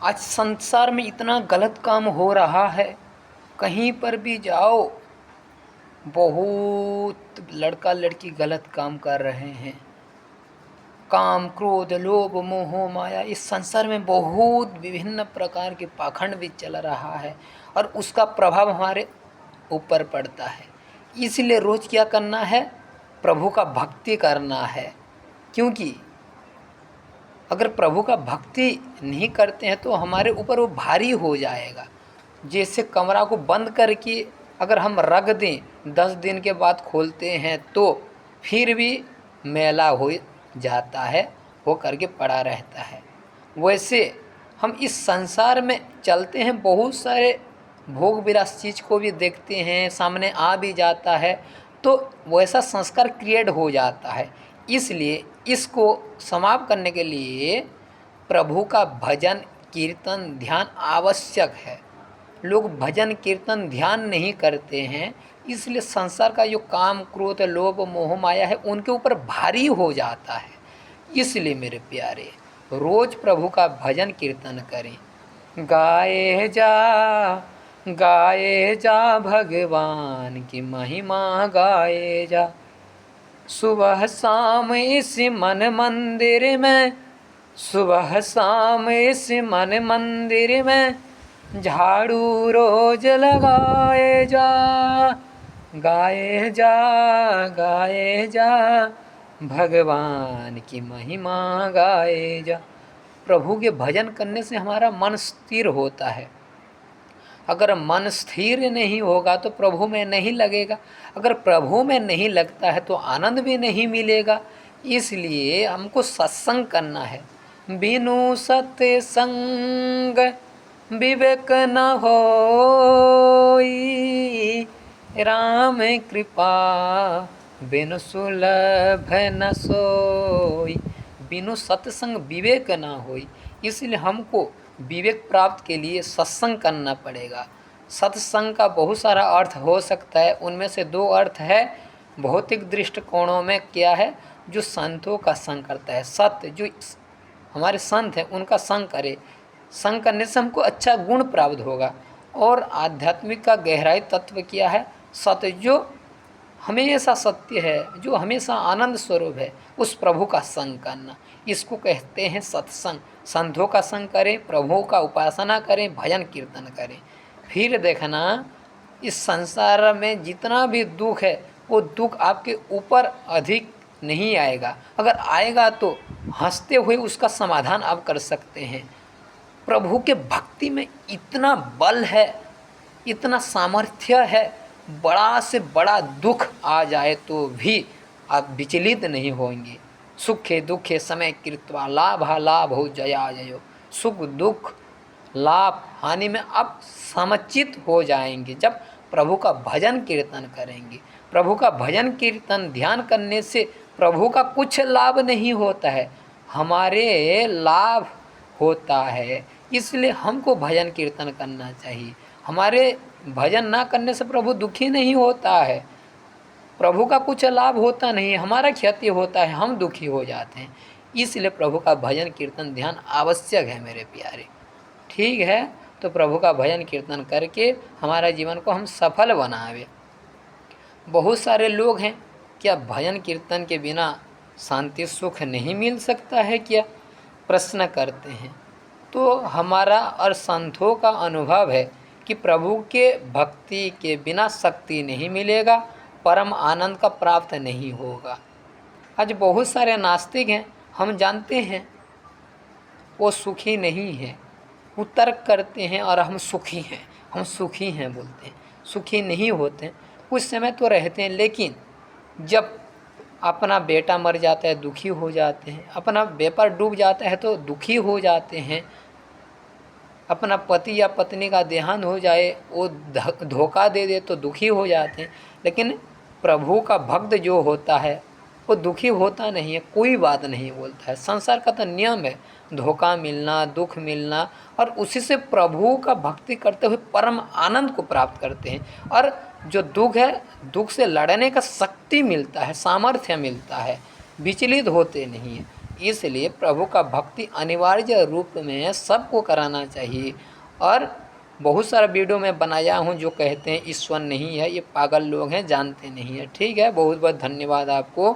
आज संसार में इतना गलत काम हो रहा है, कहीं पर भी जाओ बहुत लड़का लड़की गलत काम कर रहे हैं। काम, क्रोध, लोभ, मोह, माया, इस संसार में बहुत विभिन्न प्रकार के पाखंड भी चल रहा है और उसका प्रभाव हमारे ऊपर पड़ता है। इसलिए रोज़ क्या करना है? प्रभु का भक्ति करना है। क्योंकि अगर प्रभु का भक्ति नहीं करते हैं तो हमारे ऊपर वो भारी हो जाएगा। जैसे कमरा को बंद करके अगर हम रख दें, 10 दिन के बाद खोलते हैं तो फिर भी मैला हो जाता है, हो करके पड़ा रहता है। वैसे हम इस संसार में चलते हैं, बहुत सारे भोग विलास चीज़ को भी देखते हैं, सामने आ भी जाता है, तो वैसा संस्कार क्रिएट हो जाता है। इसलिए इसको समाप्त करने के लिए प्रभु का भजन, कीर्तन, ध्यान आवश्यक है। लोग भजन, कीर्तन, ध्यान नहीं करते हैं, इसलिए संसार का जो काम, क्रोध, लोभ, मोह, माया है उनके ऊपर भारी हो जाता है। इसलिए मेरे प्यारे, रोज प्रभु का भजन कीर्तन करें। गाए जा भगवान की महिमा गाए जा, सुबह शाम इस मन मंदिर में, सुबह शाम इस मन मंदिर में झाड़ू रोज लगाए जा। गाए जा भगवान की महिमा गाए जा। प्रभु के भजन करने से हमारा मन स्थिर होता है। अगर मन स्थिर नहीं होगा तो प्रभु में नहीं लगेगा। अगर प्रभु में नहीं लगता है तो आनंद भी नहीं मिलेगा। इसलिए हमको सत्संग करना है। बिनु सत्संग विवेक न होई, राम कृपा बिनु सुलभ न सोई। बिनु सत्संग विवेक न होई। इसलिए हमको विवेक प्राप्त के लिए सत्संग करना पड़ेगा। सत्संग का बहुत सारा अर्थ हो सकता है, उनमें से 2 अर्थ है। भौतिक दृष्टिकोणों में क्या है? जो संतों का संग करता है, सत्य, जो हमारे संत हैं उनका संग करे। संग करने से हमको अच्छा गुण प्राप्त होगा। और आध्यात्मिक का गहराई तत्व क्या है? सत्य, जो हमेशा सत्य है, जो हमेशा आनंद स्वरूप है, उस प्रभु का संग करना, इसको कहते हैं सत्संग। संतों का संग करें, प्रभु का उपासना करें, भजन कीर्तन करें। फिर देखना, इस संसार में जितना भी दुख है वो दुख आपके ऊपर अधिक नहीं आएगा। अगर आएगा तो हंसते हुए उसका समाधान आप कर सकते हैं। प्रभु के भक्ति में इतना बल है, इतना सामर्थ्य है, बड़ा से बड़ा दुख आ जाए तो भी आप विचलित नहीं होंगे। सुखे दुखे समय कृत्वा लाभा लाभो जया जयो। सुख दुख लाभ हानि में आप समुचित हो जाएंगे जब प्रभु का भजन कीर्तन करेंगे। प्रभु का भजन कीर्तन ध्यान करने से प्रभु का कुछ लाभ नहीं होता है, हमारे लाभ होता है। इसलिए हमको भजन कीर्तन करना चाहिए। हमारे भजन ना करने से प्रभु दुखी नहीं होता है, प्रभु का कुछ लाभ होता नहीं, हमारा क्षति होता है, हम दुखी हो जाते हैं। इसलिए प्रभु का भजन कीर्तन ध्यान आवश्यक है मेरे प्यारे। ठीक है, तो प्रभु का भजन कीर्तन करके हमारा जीवन को हम सफल बनावे। बहुत सारे लोग हैं, क्या भजन कीर्तन के बिना शांति सुख नहीं मिल सकता है क्या? प्रश्न करते हैं। तो हमारा और संतों का अनुभव है कि प्रभु के भक्ति के बिना शक्ति नहीं मिलेगा, परम आनंद का प्राप्त नहीं होगा। आज बहुत सारे नास्तिक हैं, हम जानते हैं वो सुखी नहीं हैं, वो तर्क करते हैं और हम सुखी हैं बोलते हैं, सुखी नहीं होते। कुछ समय तो रहते हैं, लेकिन जब अपना बेटा मर जाता है दुखी हो जाते हैं, अपना व्यापार डूब जाता है तो दुखी हो जाते हैं, अपना पति या पत्नी का देहांत हो जाए, वो धोखा दे दे तो दुखी हो जाते हैं। लेकिन प्रभु का भक्त जो होता है वो दुखी होता नहीं है, कोई बात नहीं बोलता है। संसार का तो नियम है, धोखा मिलना, दुख मिलना, और उसी से प्रभु का भक्ति करते हुए परम आनंद को प्राप्त करते हैं। और जो दुख है, दुख से लड़ने का शक्ति मिलता है, सामर्थ्य मिलता है, विचलित होते नहीं हैं। इसलिए प्रभु का भक्ति अनिवार्य रूप में सबको कराना चाहिए। और बहुत सारा वीडियो मैं बनाया हूँ जो कहते हैं ईश्वर नहीं है, ये पागल लोग हैं, जानते नहीं है। ठीक है, बहुत बहुत धन्यवाद आपको।